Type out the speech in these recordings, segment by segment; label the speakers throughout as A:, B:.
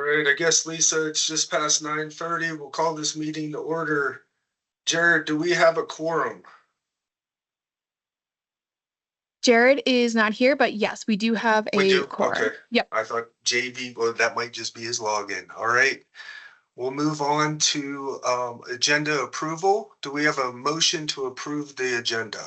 A: right, I guess, Lisa, it's just past 9:30. We'll call this meeting to order. Jared, do we have a quorum?
B: Jared is not here, but yes, we do have
A: We
B: a
A: do?
B: quorum.
A: Okay.
B: Yep.
A: I thought JV, well, that might just be his login. All right. We'll move on to agenda approval. Do we have a motion to approve the agenda?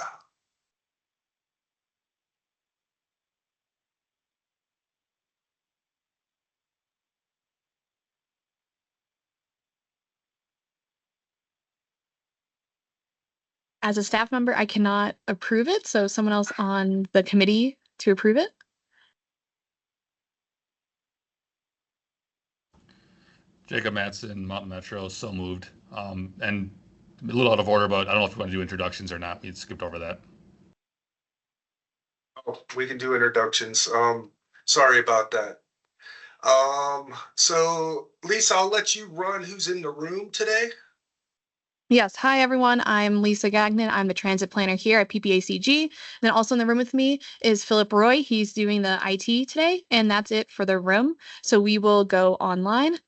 B: As a staff member, I cannot approve it, so someone else on the committee to approve it.
C: Jacob Matson, Mountain Metro, so moved. And a little out of order, but I don't know if you want to do introductions or not. We skipped over that.
A: Oh, we can do introductions. Sorry about that. So Lisa, I'll let you run who's in the room today.
B: Yes. Hi, everyone. I'm Lisa Gagnon. I'm the transit planner here at PPACG. And then also in the room with me is Philip Roy. He's doing the IT today, and that's it for the room. So we will go online.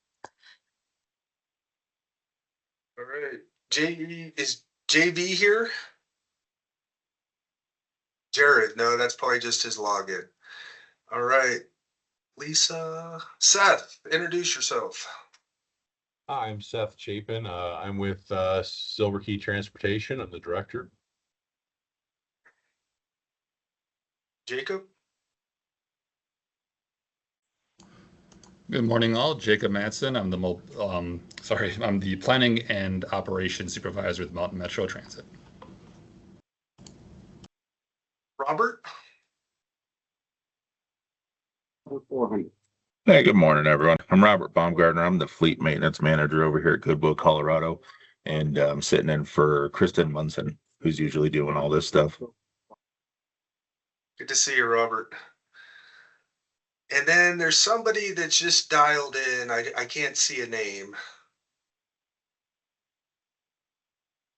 A: All right. Is JV here? Jared, no, that's probably just his login. All right. Lisa, Seth, introduce yourself.
D: Hi, I'm Seth Chapin. I'm with Silver Key Transportation. I'm the director.
A: Jacob?
C: Good morning, all. Jacob Matson. I'm the planning and operations supervisor with Mountain Metro Transit.
A: Robert?
E: Hey, good morning, everyone. I'm Robert Baumgartner. I'm the fleet maintenance manager over here at Goodwill, Colorado, and I'm sitting in for Kristen Munson, who's usually doing all this stuff.
A: Good to see you, Robert. And then there's somebody that's just dialed in. I can't see a name.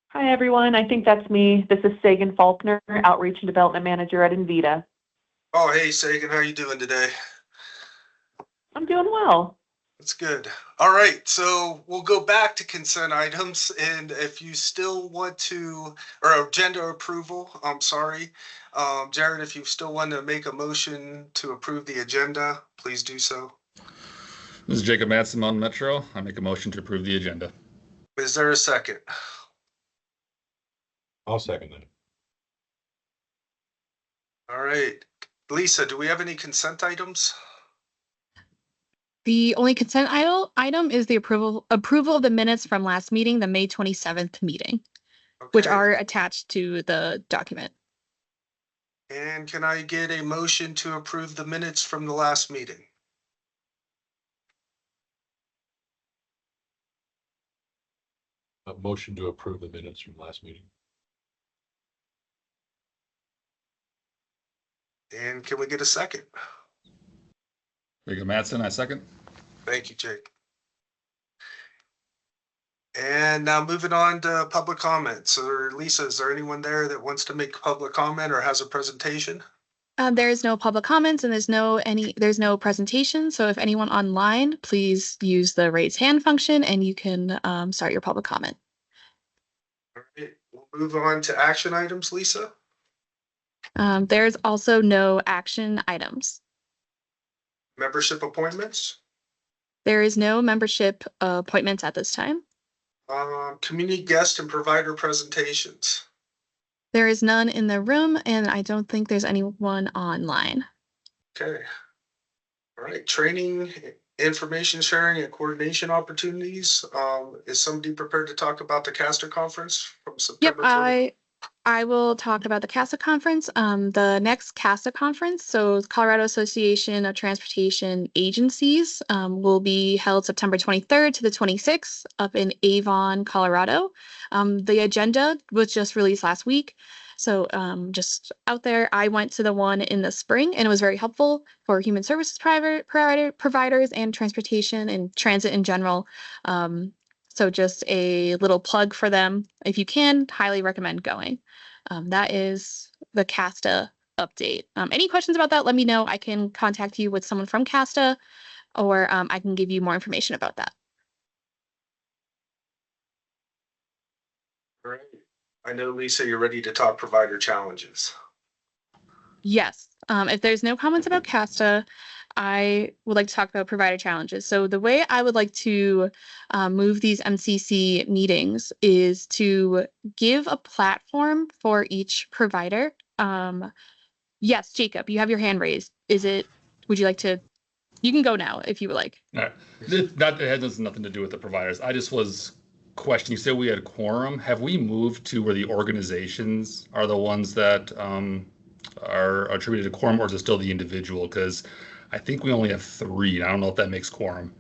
F: Hi, everyone. I think that's me. This is Sagan Faulkner, Outreach and Development Manager at Invita.
A: Oh, hey, Sagan, how you doing today?
F: I'm doing well.
A: That's good. All right, so we'll go back to consent items, and if you still want to, or agenda approval, I'm sorry. Jared, if you still want to make a motion to approve the agenda, please do so.
C: This is Jacob Matson, Mountain Metro. I make a motion to approve the agenda.
A: Is there a second?
D: I'll second that.
A: All right. Lisa, do we have any consent items?
B: The only consent item is the approval of the minutes from last meeting, the May 27th meeting, which
A: Okay.
B: are attached to the document.
A: And can I get a motion to approve the minutes from the last meeting?
D: A motion to approve the minutes from last meeting.
A: And can we get a second?
C: Jacob Matson, I second.
A: Thank you, Jake. And now moving on to public comments. So Lisa, is there anyone there that wants to make public comment or has a presentation?
B: There is no public comments and there's no presentation. So if anyone online, please use the raise hand function and you can start your public comment.
A: All right, we'll move on to action items, Lisa.
B: There's also no action items.
A: Membership appointments.
B: There is no membership appointments at this time.
A: Community guest and provider presentations.
B: There is none in the room, and I don't think there's anyone online.
A: Okay. All right, training, information sharing, and coordination opportunities. Is somebody prepared to talk about the CASTR conference from September?
B: Yep, I will talk about the CASTA conference. The next CASTA conference, so Colorado Association of Transportation Agencies, will be held September 23rd to the 26th up in Avon, Colorado. The agenda was just released last week. So just out there, I went to the one in the spring and it was very helpful for human services providers and transportation and transit in general. So just a little plug for them. If you can, highly recommend going. That is the CASTA update. Any questions about that, let me know. I can contact you with someone from CASTA or I can give you more information about that.
A: All right. I know, Lisa, you're ready to talk provider challenges.
B: Yes. If there's no comments about CASTA, I would like to talk about provider challenges. So the way I would like to move these MCC meetings is to give a platform for each provider. Yes, Jacob, you have your hand raised. Would you like to, you can go now if you would like.
C: All right. It has nothing to do with the providers. I just was questioning. You said we had quorum. Have we moved to where the organizations are the ones that are attributed to quorum, or is it still the individual? Because I think we only have 3. And I don't know if that makes quorum.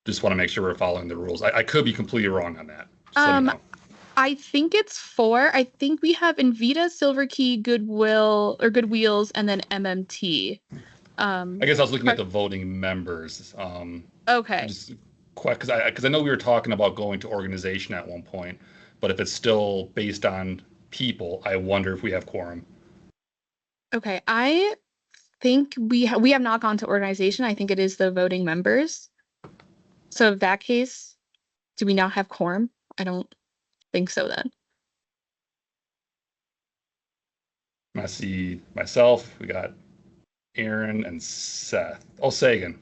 C: Just want to make sure we're following the rules. I could be completely wrong on that. Just let me know.
B: I think it's 4. I think we have Invita, Silver Key, Goodwill or Good Wheels, and then MMT.
C: I guess I was looking at the voting members.
B: Okay.
C: Because I know we were talking about going to organization at one point, but if it's still based on people, I wonder if we have quorum.
B: Okay, I think we have not gone to organization. I think it is the voting members. So in that case, do we now have quorum? I don't think so then.
C: I see myself. We got Aaron and Seth. Oh, Sagan.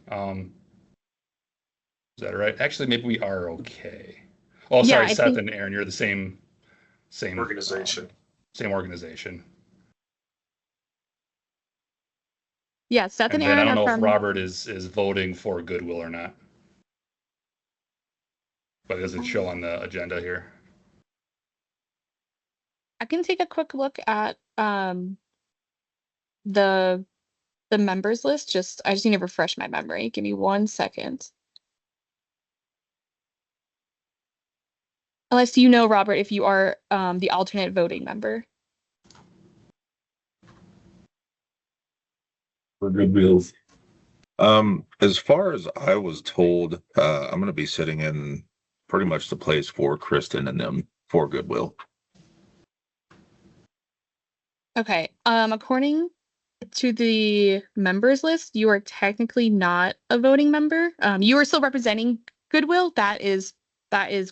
C: Is that right? Actually, maybe we are okay. Oh,
B: Yeah,
C: sorry,
B: I
C: Seth
B: think-
C: and Aaron. You're the same
A: Organization.
C: Same organization.
B: Yeah, Seth
C: And
B: and
C: then I
B: Aaron
C: don't
B: are
C: know
B: from.
C: if Robert is voting for Goodwill or not. But it doesn't show on the agenda here.
B: I can take a quick look at the members list. I just need to refresh my memory. Give me 1 second. Unless you know, Robert, if you are the alternate voting member.
E: For Goodwills. As far as I was told, I'm going to be sitting in pretty much the place for Kristen and them for Goodwill.
B: Okay. According to the members list, you are technically not a voting member. You are still representing Goodwill. That is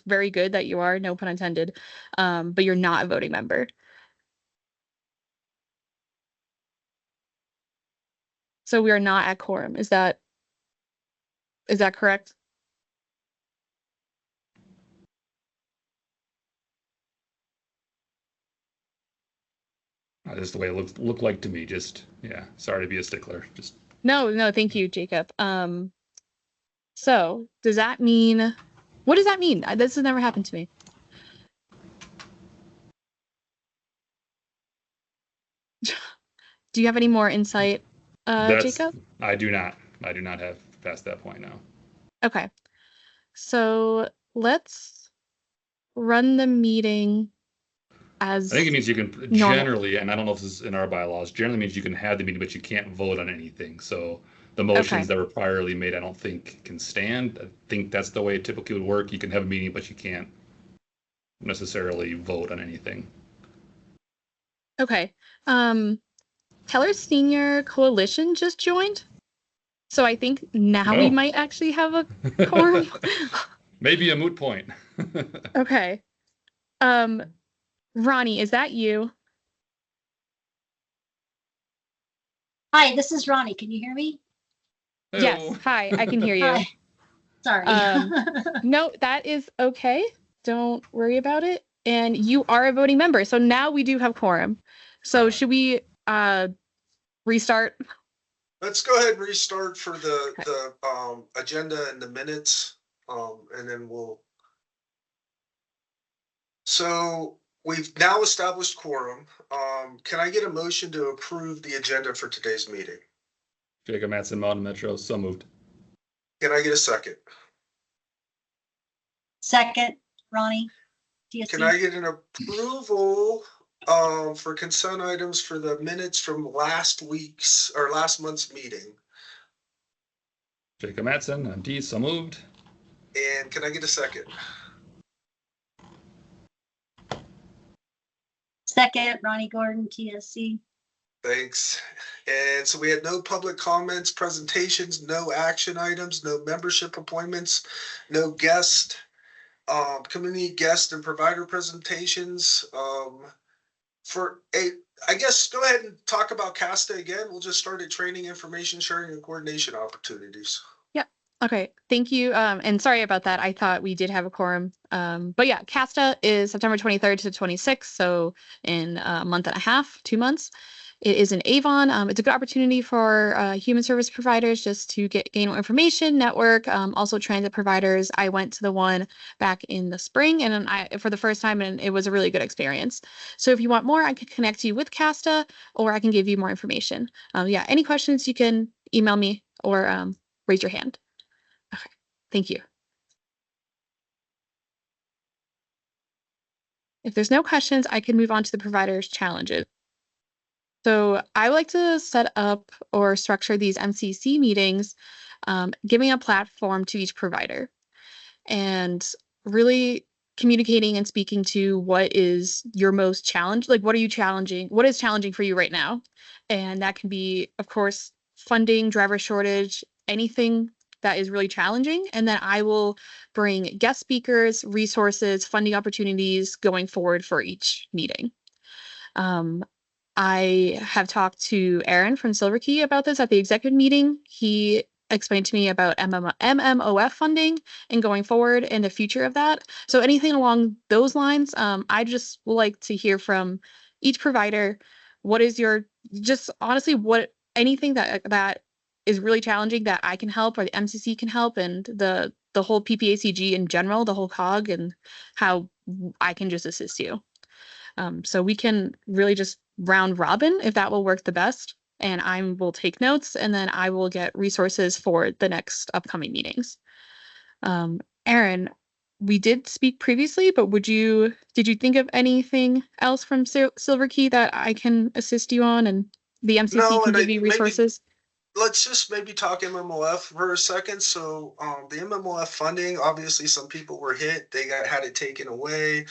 B: very good that you are, no pun intended. But you're not a voting member. So we are not at quorum. Is that correct?
C: Just the way it looked like to me. Just, yeah, sorry to be a stickler. Just
B: No, thank you, Jacob. So does that mean, what does that mean? This has never happened to me. Do you have any more insight, Jacob?
C: I do not have past that point now.
B: Okay. So let's run the meeting as
C: I think it means you can
B: normal.
C: generally, and I don't know if this is in our bylaws, generally means you can have the meeting, but you can't vote on anything. So the motions that were priorly made, I don't think can stand. I think that's the way it typically would work. You can have a meeting, but you can't necessarily vote on anything.
B: Okay. Keller Senior Coalition just joined. So I think now we might actually have a quorum.
C: Maybe a moot point.
B: Okay. Ronnie, is that you?
G: Hi, this is Ronnie. Can you hear me?
B: Yes. Hi, I can hear you.
G: Hi. Sorry.
B: No, that is okay. Don't worry about it. And you are a voting member. So now we do have quorum. So should we restart?
A: Let's go ahead and restart for the agenda and the minutes, and then we'll. So we've now established quorum. Can I get a motion to approve the agenda for today's meeting?
C: Jacob Matson, Mountain Metro, so moved.
A: Can I get a second?
G: Second, Ronnie. DSC.
A: Can I get an approval for consent items for the minutes from last month's meeting?
C: Jacob Matson, MD, so moved.
A: And can I get a second?
G: Second, Ronnie Gordon, TSC.
A: Thanks. And so we had no public comments, presentations, no action items, no membership appointments, no guest, community guest and provider presentations. For a, I guess go ahead and talk about CASTA again. We'll just start at training, information sharing, and coordination opportunities.
B: Yep. Okay. Thank you. And sorry about that. I thought we did have a quorum. But yeah, CASTA is September 23rd to 26th. So in a month and a half, 2 months. It is in Avon. It's a good opportunity for human service providers just to gain more information, network, also transit providers. I went to the one back in the spring and for the first time, and it was a really good experience. So if you want more, I can connect you with CASTA or I can give you more information. Yeah, any questions, you can email me or raise your hand. Okay, thank you. If there's no questions, I can move on to the provider's challenges. So I like to set up or structure these MCC meetings, giving a platform to each provider and really communicating and speaking to what is your most challenge, like what are you challenging, what is challenging for you right now? And that can be, of course, funding, driver shortage, anything that is really challenging. And then I will bring guest speakers, resources, funding opportunities going forward for each meeting. I have talked to Aaron from Silver Key about this at the executive meeting. He explained to me about MMOF funding and going forward and the future of that. So anything along those lines, I just would like to hear from each provider. What is your, just honestly, what anything that is really challenging that I can help or the MCC can help, and the whole PPACG in general, the whole cog, and how I can just assist you. So we can really just round robin if that will work the best. And I will take notes and then I will get resources for the next upcoming meetings. Aaron, we did speak previously, but did you think of anything else from Silver Key that I can assist you on and the MCC
A: No,
B: can
A: and
B: give you resources?
A: let's just maybe talk MMOF for a second. So the MMOF funding, obviously some people were hit, they had it taken away.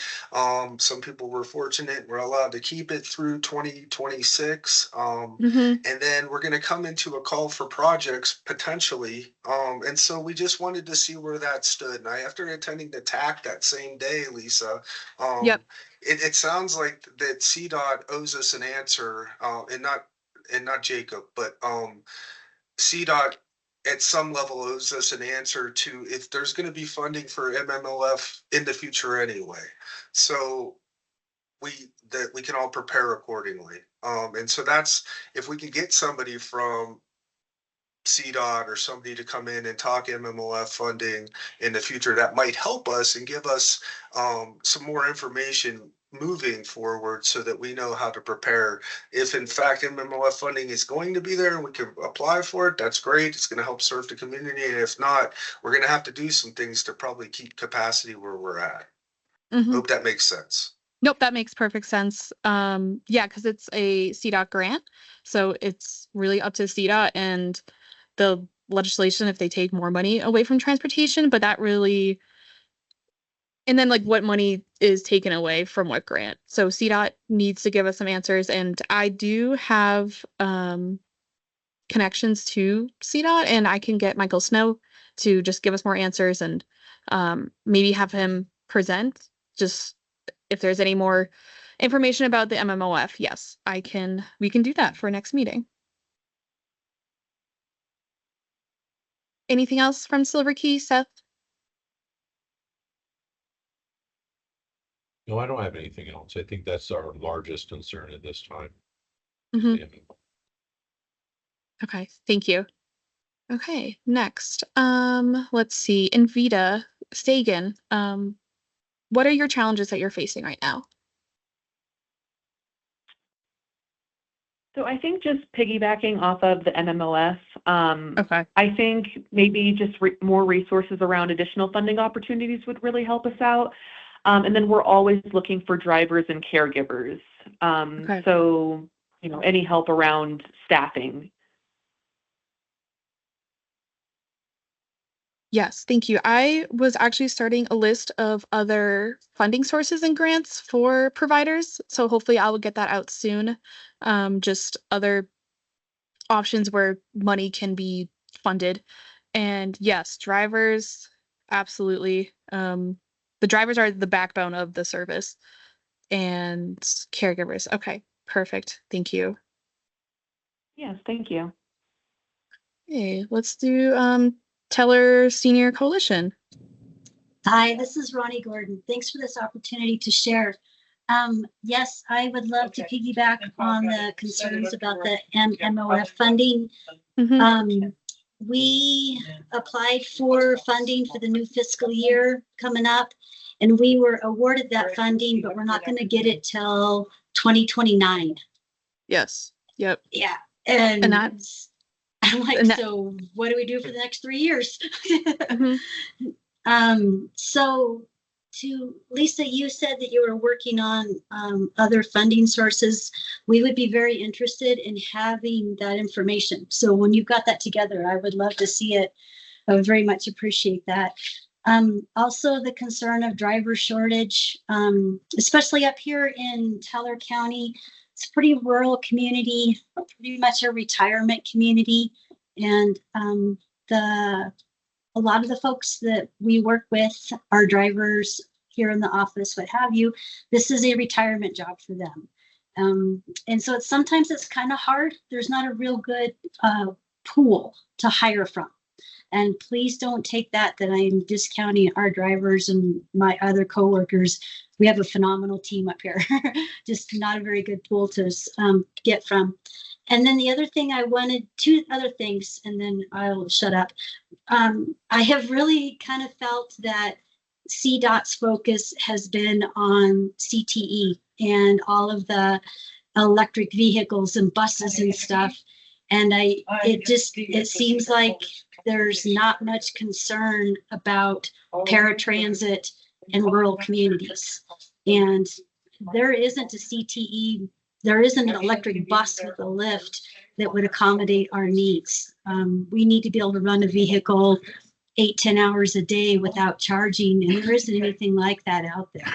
A: Some people were fortunate, were allowed to keep it through 2026. And then we're going to come into a call for projects potentially. And so we just wanted to see where that stood. And after attending the TAC that same day, Lisa,
B: Yep.
A: it sounds like that CDOT owes us an answer, and not Jacob, but CDOT at some level owes us an answer to if there's going to be funding for MMLF in the future anyway. So that we can all prepare accordingly. And so that's if we can get somebody from CDOT or somebody to come in and talk MMOF funding in the future, that might help us and give us some more information moving forward so that we know how to prepare. If in fact MMOF funding is going to be there and we can apply for it, that's great. It's going to help serve the community. And if not, we're going to have to do some things to probably keep capacity where we're at. Hope that makes sense.
B: Nope, that makes perfect sense. Yeah, because it's a CDOT grant, so it's really up to CDOT and the legislation if they take more money away from transportation, but that really, and then like what money is taken away from what grant. So CDOT needs to give us some answers, and I do have connections to CDOT, and I can get Michael Snow to just give us more answers and maybe have him present just if there's any more information about the MMOF. Yes, we can do that for next meeting. Anything else from Silver Key, Seth?
D: No, I don't have anything else. I think that's our largest concern at this time.
B: Mm-hmm. Okay, thank you. Okay, next. Let's see. Invita, Sagan, what are your challenges that you're facing right now?
F: So I think just piggybacking off of the MMOF,
B: Okay.
F: I think maybe just more resources around additional funding opportunities would really help us out. And then we're always looking for drivers and caregivers.
B: Okay.
F: So, any help around staffing.
B: Yes, thank you. I was actually starting a list of other funding sources and grants for providers. So hopefully I will get that out soon. Just other options where money can be funded. And yes, drivers, absolutely. The drivers are the backbone of the service, and caregivers. Okay, perfect. Thank you.
F: Yes, thank you.
B: Okay, let's do Teller Senior Coalition.
G: Hi, this is Ronnie Gordon. Thanks for this opportunity to share. Yes, I would love to piggyback on the concerns about the MMOF funding.
B: Mhm.
G: We applied for funding for the new fiscal year coming up, and we were awarded that funding, but we're not going to get it till 2029.
B: Yes. Yep.
G: Yeah.
B: And
G: And
B: that's
G: I'm like,
B: and that,
G: so what do we do for the next 3 years?
B: mhm.
G: So to Lisa, you said that you were working on other funding sources. We would be very interested in having that information. So when you've got that together, I would love to see it. I would very much appreciate that. Also, the concern of driver shortage, especially up here in Teller County. It's a pretty rural community, pretty much a retirement community. And a lot of the folks that we work with are drivers here in the office, what have you. This is a retirement job for them. And so sometimes it's kind of hard. There's not a real good pool to hire from. And please don't take that I'm discounting our drivers and my other coworkers. We have a phenomenal team up here, just not a very good pool to get from. And then the other thing I wanted, two other things, and then I'll shut up. I have really kind of felt that CDOT's focus has been on CTE and all of the electric vehicles and buses and stuff. And it seems like there's not much concern about paratransit in rural communities. And there isn't a CTE, there isn't an electric bus with a lift that would accommodate our needs. We need to be able to run a vehicle 8-10 hours a day without charging, and there isn't anything like that out there.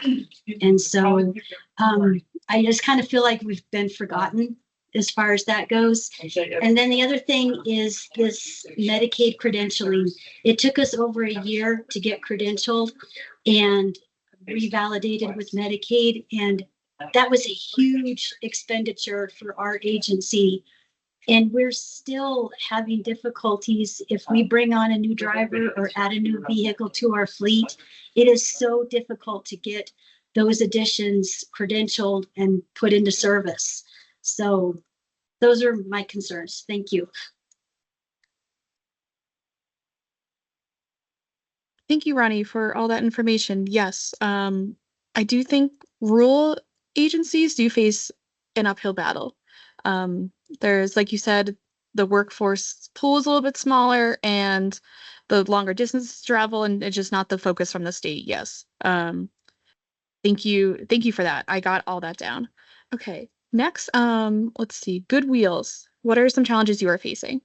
G: And so I just kind of feel like we've been forgotten as far as that goes. And then the other thing is this Medicaid credentialing. It took us over a year to get credentialed and revalidated with Medicaid, and that was a huge expenditure for our agency. And we're still having difficulties if we bring on a new driver or add a new vehicle to our fleet. It is so difficult to get those additions credentialed and put into service. So those are my concerns. Thank you.
B: Thank you, Ronnie, for all that information. Yes, I do think rural agencies do face an uphill battle. There's, like you said, the workforce pool is a little bit smaller and the longer distance travel, and it's just not the focus from the state. Yes. Thank you. Thank you for that. I got all that down. Okay. Next, let's see. Good Wheels. What are some challenges you are facing?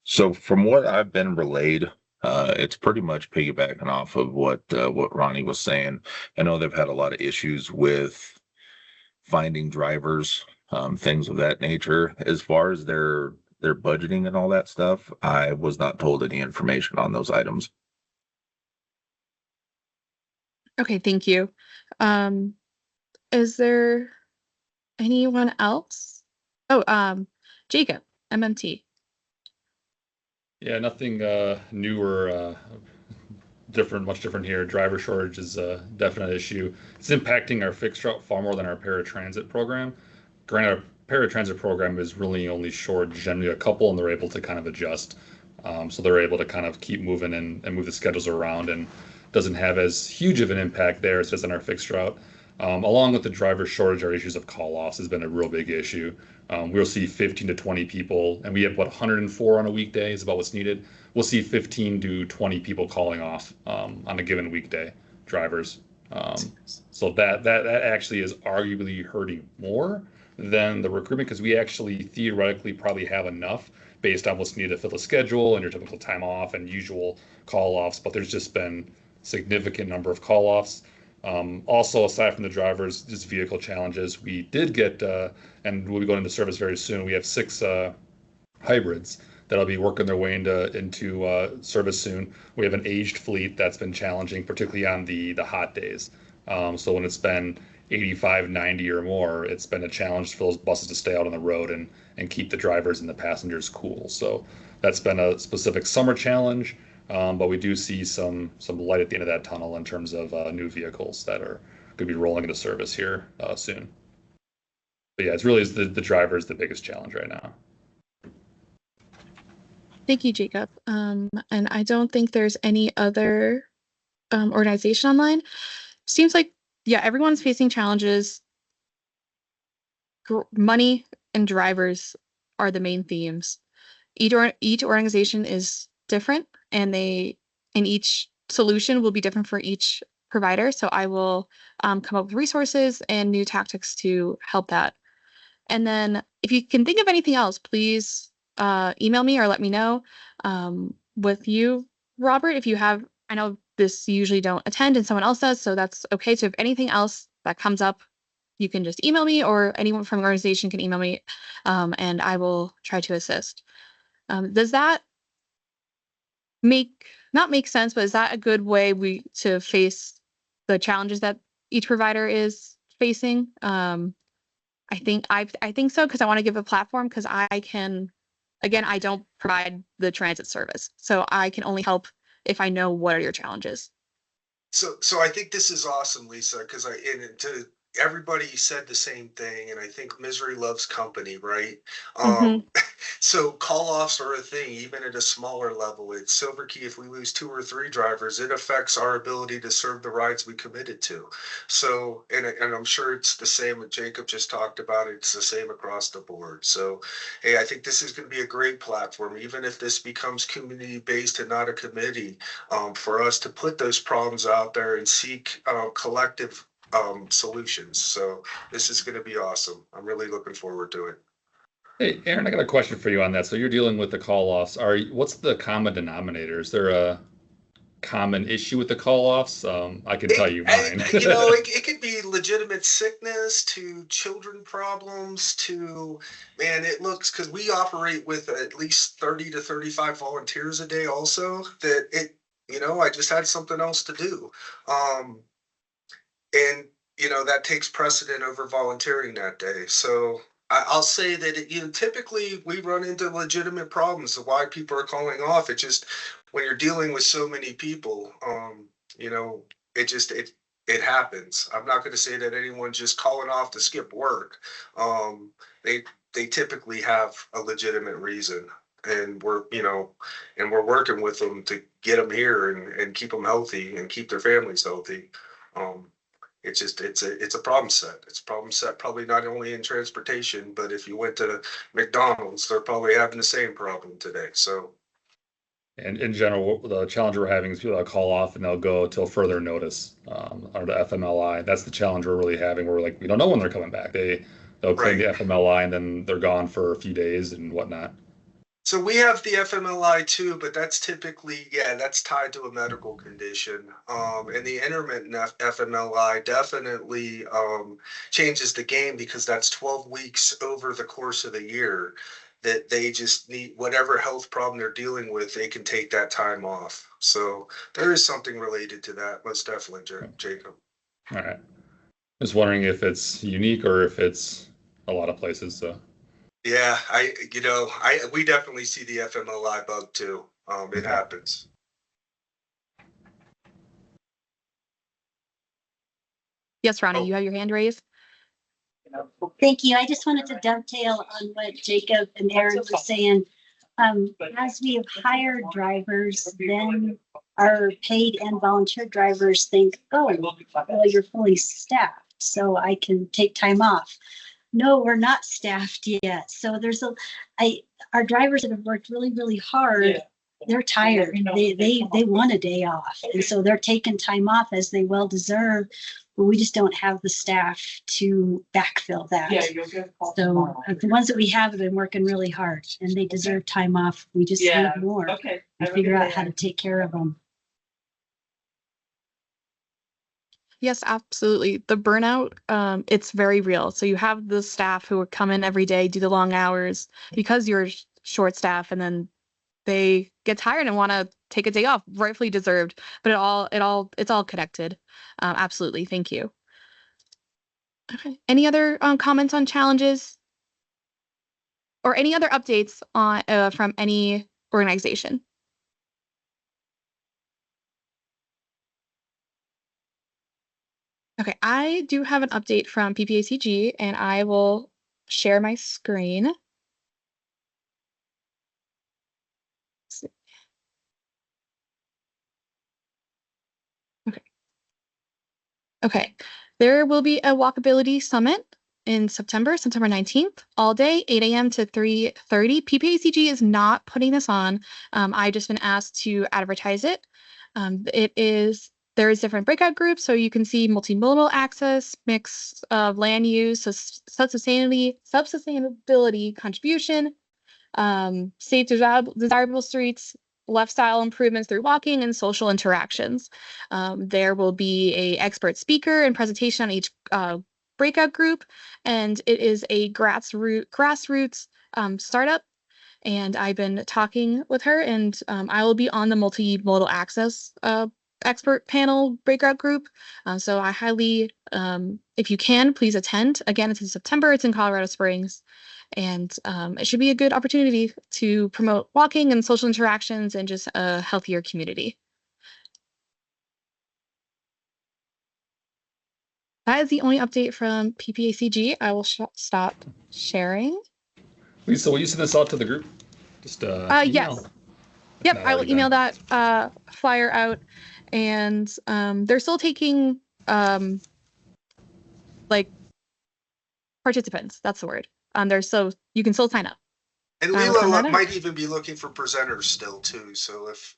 E: So from what I've been relayed, it's pretty much piggybacking off of what Ronnie was saying. I know they've had a lot of issues with finding drivers, things of that nature. As far as their budgeting and all that stuff, I was not told any information on those items.
B: Okay, thank you. Is there anyone else? Oh, Jacob, MMT.
C: Yeah, nothing new or much different here. Driver shortage is a definite issue. It's impacting our fixed route far more than our paratransit program. Granted, our paratransit program is really only short, generally a couple, and they're able to kind of adjust. So they're able to kind of keep moving and move the schedules around, and doesn't have as huge of an impact there as it does on our fixed route. Along with the driver shortage, our issues of call offs has been a real big issue. We'll see 15 to 20 people, and we have 104 on a weekday is about what's needed. We'll see 15 to 20 people calling off on a given weekday, drivers. So that actually is arguably hurting more than the recruitment, because we actually theoretically probably have enough based on what's needed to fill the schedule and your typical time off and usual call offs, but there's just been significant number of call offs. Also, aside from the drivers, just vehicle challenges, we did get, and we'll be going into service very soon. We have 6 hybrids that'll be working their way into service soon. We have an aged fleet that's been challenging, particularly on the hot days. So when it's been 85, 90 or more, it's been a challenge for those buses to stay out on the road and keep the drivers and the passengers cool. So that's been a specific summer challenge, but we do see some light at the end of that tunnel in terms of new vehicles that are going to be rolling into service here soon. But yeah, it's really the drivers the biggest challenge right now.
B: Thank you, Jacob. And I don't think there's any other organization online. Seems like, yeah, everyone's facing challenges. Money and drivers are the main themes. Each organization is different, and each solution will be different for each provider. So I will come up with resources and new tactics to help that. And then if you can think of anything else, please email me or let me know. With you, Robert, if you have, I know this you usually don't attend and someone else does, so that's okay. So if anything else that comes up, you can just email me, or anyone from the organization can email me, and I will try to assist. Does that not make sense, but is that a good way to face the challenges that each provider is facing? I think so, because I want to give a platform, because I don't provide the transit service, so I can only help if I know what are your challenges.
A: So I think this is awesome, Lisa, because everybody said the same thing, and I think misery loves company, right? So call-offs are a thing, even at a smaller level. It's Silver Key. If we lose 2 or 3 drivers, it affects our ability to serve the rides we committed to. So, and I'm sure it's the same what Jacob just talked about. It's the same across the board. So, hey, I think this is going to be a great platform, even if this becomes community-based and not a committee, for us to put those problems out there and seek collective solutions. So this is going to be awesome. I'm really looking forward to it.
C: Hey, Aaron, I got a question for you on that. So you're dealing with the call-offs. What's the common denominator? Is there a common issue with the call-offs? I can tell you mine.
A: It could be legitimate sickness to children problems to, man, it looks, because we operate with at least 30 to 35 volunteers a day also, I just had something else to do. And that takes precedent over volunteering that day. So I'll say that typically we run into legitimate problems of why people are calling off. It just, when you're dealing with so many people, it happens. I'm not going to say that anyone's just calling off to skip work. They typically have a legitimate reason, and we're working with them to get them here and keep them healthy and keep their families healthy. It's a problem set. It's a problem set probably not only in transportation, but if you went to McDonald's, they're probably having the same problem today. So,
C: and in general, the challenge we're having is people that call off and they'll go till further notice under the FMLI. That's the challenge we're really having. We're like, we don't know when they're coming back. They'll claim the FMLI and then they're gone for a few days and whatnot.
A: So we have the FMLI too, but that's typically, that's tied to a medical condition. And the intermittent FMLI definitely changes the game, because that's 12 weeks over the course of the year that they just need whatever health problem they're dealing with, they can take that time off. So there is something related to that, most definitely, Jacob.
C: All right. Just wondering if it's unique or if it's a lot of places. So.
A: Yeah, we definitely see the FMLI bug too. It happens.
B: Yes, Ronnie, you have your hand raised.
G: Thank you. I just wanted to dovetail on what Jacob and Aaron were saying. As we have hired drivers, then our paid and volunteer drivers think, oh, well, you're fully staffed, so I can take time off. No, we're not staffed yet. So our drivers that have worked really, really hard, they're tired. They want a day off. And so they're taking time off, as they well deserve, but we just don't have the staff to backfill that. So the ones that we have been working really hard, and they deserve time off. We just need more and figure out how to take care of them.
B: Yes, absolutely. The burnout, it's very real. So you have the staff who come in every day, do the long hours because you're short staff, and then they get tired and want to take a day off, rightfully deserved. But it's all connected. Absolutely. Thank you. Okay. Any other comments on challenges or any other updates on from any organization? Okay, I do have an update from PPACG, and I will share my screen. Okay. Okay. There will be a walkability summit in September 19th, all day, 8 a.m. to 3:30. PPACG is not putting this on. I just been asked to advertise it. There is different breakout groups, so you can see multimodal access, mix of land use, so sustainability contribution, safe, desirable streets, lifestyle improvements through walking, and social interactions. There will be a expert speaker and presentation on each breakout group, and it is a grassroots startup. And I've been talking with her, and I will be on the multimodal access expert panel breakout group. So I highly, if you can, please attend. Again, it's in September. It's in Colorado Springs. And it should be a good opportunity to promote walking and social interactions and just a healthier community. That is the only update from PPACG. I will stop sharing.
C: Lisa, will you send this out to the group? Just email.
B: Yes. Yep,
C: Not
B: I will
C: already
B: email
C: done.
B: that flyer out. And they're still taking like participants. That's the word. So you can still sign up.
A: And
B: I will send that
A: Leela
B: out.
A: might even be looking for presenters still too. So if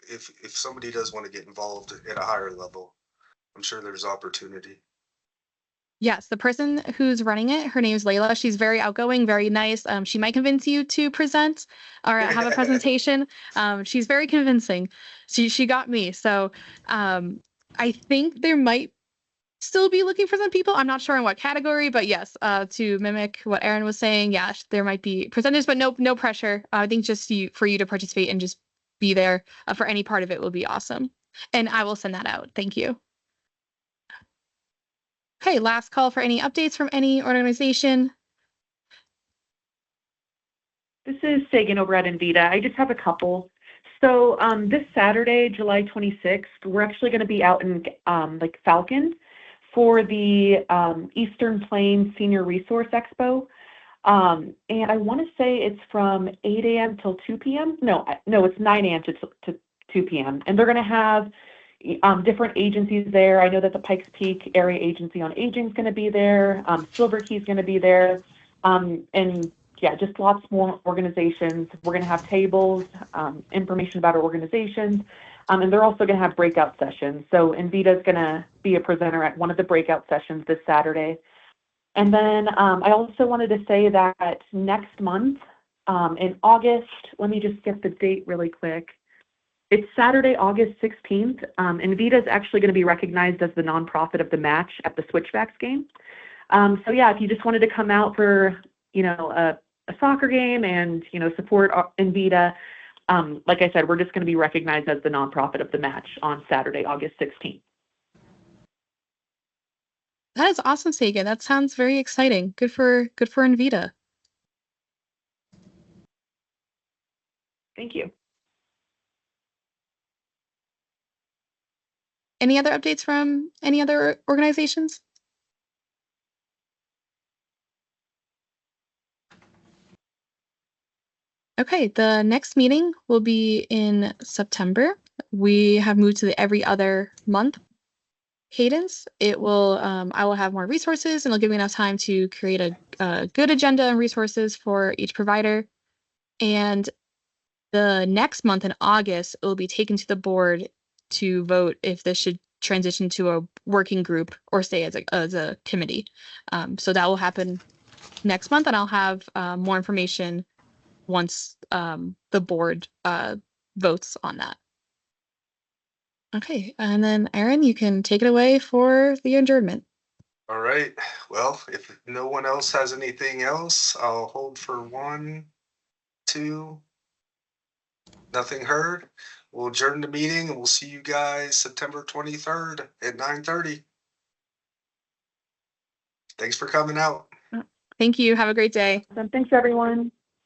A: somebody does want to get involved at a higher level, I'm sure there's opportunity.
B: Yes, the person who's running it, her name is Layla. She's very outgoing, very nice. She might convince you to present or have a presentation. She's very convincing. She got me. So I think there might still be looking for some people. I'm not sure in what category, but yes, to mimic what Erin was saying, yeah, there might be presenters, but no pressure. I think just for you to participate and just be there for any part of it will be awesome. And I will send that out. Thank you. Okay, last call for any updates from any organization.
F: This is Sagan over at Invita. I just have a couple. So this Saturday, July 26th, we're actually going to be out in Falcon for the Eastern Plains Senior Resource Expo. And I want to say it's from 8 a.m. till 2 p.m. No, it's 9 a.m. to 2 p.m. And they're going to have different agencies there. I know that the Pikes Peak Area Agency on Aging is going to be there. Silver Key is going to be there. And yeah, just lots more organizations. We're going to have tables, information about our organizations, and they're also going to have breakout sessions. So Invita is going to be a presenter at one of the breakout sessions this Saturday. And then I also wanted to say that next month in August, let me just get the date really quick. It's Saturday, August 16th. Invita is actually going to be recognized as the nonprofit of the match at the Switchbacks game. So yeah, if you just wanted to come out for, a soccer game and, support Invita, like I said, we're just going to be recognized as the nonprofit of the match on Saturday, August 16th.
B: That is awesome, Sagan. That sounds very exciting. Good for Invita.
F: Thank you.
B: Any other updates from any other organizations? Okay, the next meeting will be in September. We have moved to the every other month cadence. I will have more resources, and it'll give me enough time to create a good agenda and resources for each provider. And the next month in August, it will be taken to the board to vote if this should transition to a working group or stay as a committee. So that will happen next month, and I'll have more information once the board votes on that. Okay, and then Aaron, you can take it away for the adjournment.
A: All right. Well, if no one else has anything else, I'll hold for 1, 2. Nothing heard. We'll adjourn the meeting and we'll see you guys September 23rd at 9:30. Thanks for coming out.
B: Thank you. Have a great day.
F: Thanks, everyone.